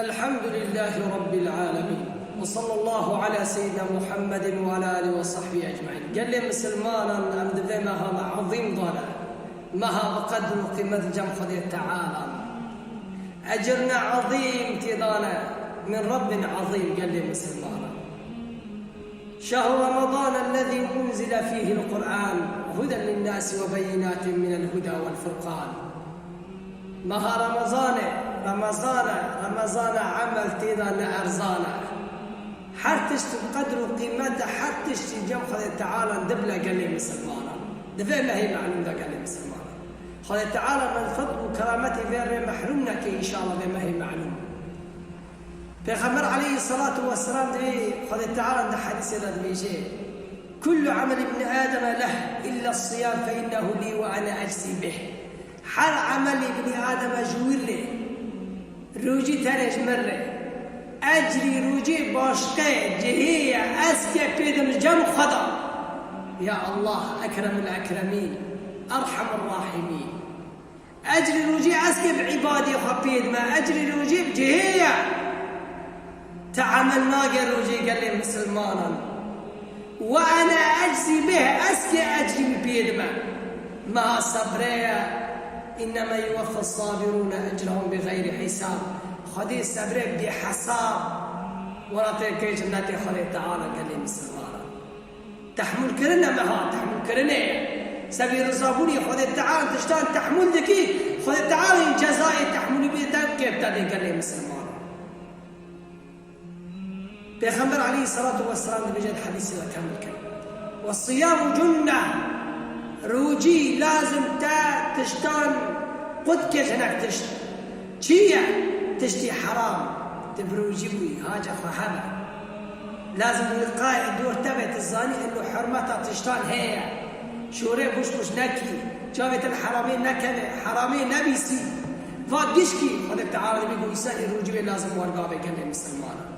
الحمد لله رب العالمين، وصلى الله على سيدنا محمد وعلى آله وصحبه أجمعين. قال لي مسلمانا أمد ذي مها عظيم ضنا مها بقدر قيمة جم خذي تعالى أجرنا عظيم تضانا من رب عظيم. قال لي مسلمانا شهر رمضان الذي أنزل فيه القرآن هدى للناس وبينات من الهدى والفرقان. مها رمضان عمل تيضا أرزانا حرتش بقدر قيمته حرتش جم خذ تعالى ندبله. قال لي مسلمانا دفع ما هي معلوم ذا. قال لي مسلمانا خذ تعالى من فضل وكرامته غير محرومنا كي إن شاء الله ما هي معلوم. پیغمبر عليه الصلاة والسلام دي خذ تعالى عند حديث هذا بيجي كل عمل ابن آدم له إلا الصيام فإنه لي وأنا أجزي به. حال عمل ابن آدم جوير لي روجي ترج مرة أجري روجي باشقي جهية أسكي بيدم جم خضا. يا الله أكرم الأكرمين أرحم الراحمين. أجري روجي أسكي بعبادي خبيد ما أجري روجي بجهية تعمل ما روجي. قال لي مسلمانا وأنا أجزي به أسكي أجري بيد ما صبرية إنما يوفى الصابرون أجرهم بغير حساب. خذي الصبر بحساب ولا تكيش ناتي خذي تعالى. قال لي مسلمانا تحمل كرنا معها تحمل كرنا سبيل الصابوني خذي تعالى تشتان تحمل ذكي خذي تعالى جزائي تحمل بيتك كيف تدي. قال لي مسلمانا پیغمبر عليه الصلاة والسلام بجد حديث كامل كان والصيام جنة روجي لازم تا تشتان قد كيشنك تشت شيء تشتي حرام تبروجي بوي هاجة فحبا لازم وقاية دور تبعت الزاني انه حرمتها تشتان هي شوري بوش نكي جابت الحرامين نكذا حرامين نبيسي فاقشكي خذك تعالى بيقول يسالي روجي لازم ورقابي. قال لي مسلمانا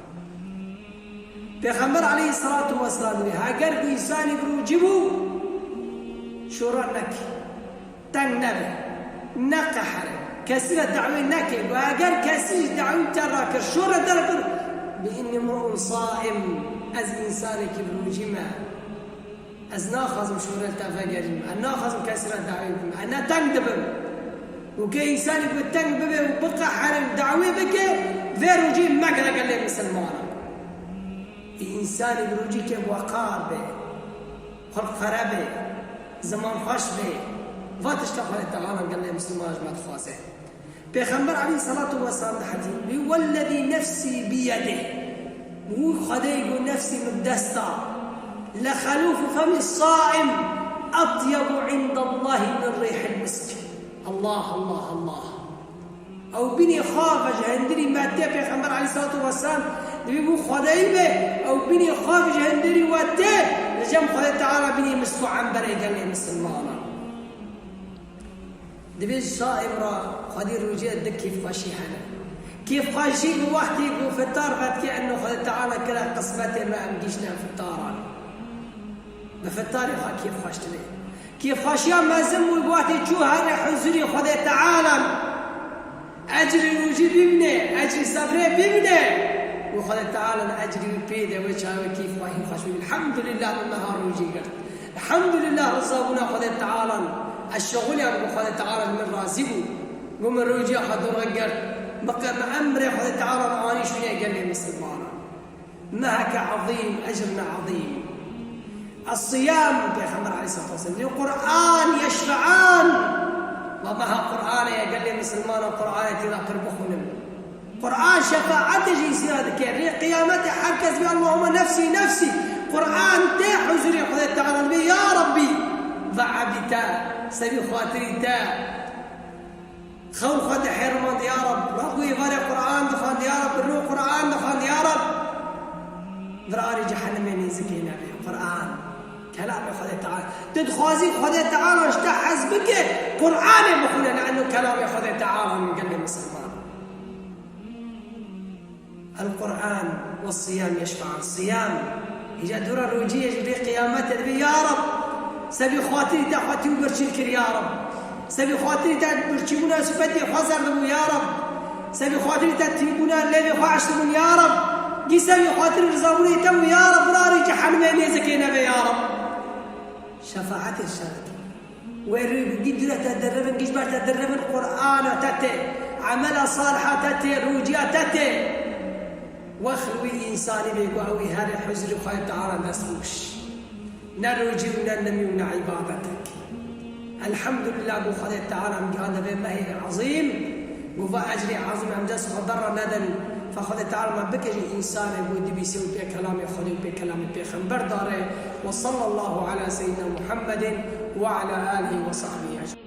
پیغمبر عليه الصلاة والسلام اگر کوئی انسانی بروجی بو شورا نکی تنگ نبه نقحره كثير دعوي نكب واگر كثير دعوي تراكر شورا دركر بإني مرء صائم از إنسانك بروجما از ناخذ شورا تفجر ناخذ كثير دعوي أنا تنگ دبم وكي إنساني بتنگ ببه وبقى حرم دعوي بك فيروجي مقرأ. قال لي مسلمانا إنسان بروجي كي وقار به خلق خرابه زمان خوش به فاتش تقوى تعالى. قال لي مسلمان جماعة خاصة پیغمبر عليه الصلاة والسلام حديث والذي نفسي بيده وخديق نفسي مبدستا لخلوف فم الصائم أطيب عند الله من ريح المسك. الله الله الله أو بني خافج هندري مادة پیغمبر عليه الصلاة والسلام بيبو خدايبه او بني خافج هندري واتي لجم خدای تعالى بني مسكو عنبري. قال لي مسلمانا دبي الصائم را خدي رجيت دك كيف خاشيحنا كيف خاشي بوحدي وفطار غد كأنه خدای تعالى كلا قسمتي ما امديشنا فطارا بفطار كيف خاشتني كيف خاشيا ما زموا بوحدي شو هذا حزري خدای تعالى اجري وجي بمني اجري صبري بمني وخذ تعالى أجري بيده وجهه كيف واهي خشوي. الحمد لله النهار وجيقر الحمد لله رزقنا خذ تعالى الشغل يا خذ تعالى من رازقه ومن روجي أخذ رجر بقى مأمره خذ تعالى معاني شوية. قال لي مسلمانا معك عظيم أجرنا عظيم. الصيام بيغمر عليه الصلاة والسلام القرآن يشفعان ومها قرآن يا قال لي مسلمانا القرآن تذكر بخونم قرآن شفاعته جيسيادك يعني قيامته حكز بي اللهم نفسي نفسي قرآن تي حزري خذ تعالى بي يا ربي ضعبي تا سبي خاطري تا خو خد حرمان يا رب رقوي غير قرآن دخان يا رب الروح قرآن دخان يا رب ذراري جهنم ينزكينا به قرآن كلام خذ تعالى تدخوازي خذ تعالى اشتحز بك قرآن بخونا لأنه كلام خذ تعالى من قلب مسلمان. القرآن والصيام يشفعان. الصيام يجا دور الروجية يجري قيامته يا رب سبي خواتري دعوتي وبرشلكر يا رب سبي خواتري برشي مناسبتي حزر يا رب سبي خاطر تتيبونا اللي بخاشتمون يا رب جي سبي خاطر رزقوني تو يا رب راري جحنم يزكينا يا رب شفاعة الشرط وقدرة تدربن جيش تدربن قرآن تتي عمل صالحة تتي روجيا تتي واخلوي إنساني بيقوي هذا حزر خايف تعالى نسوش نروجي وننمي عبادتك الحمد لله أبو خالد تعالى هذا بما هي عظيم وفا أجري عظيم عم جالس خضر ندن فخالد تعالى ما بكجي إنسان يقول دي بيسوي بكلام خالد بكلام بيخنبر داره وصلى الله على سيدنا محمد وعلى آله وصحبه أجمعين.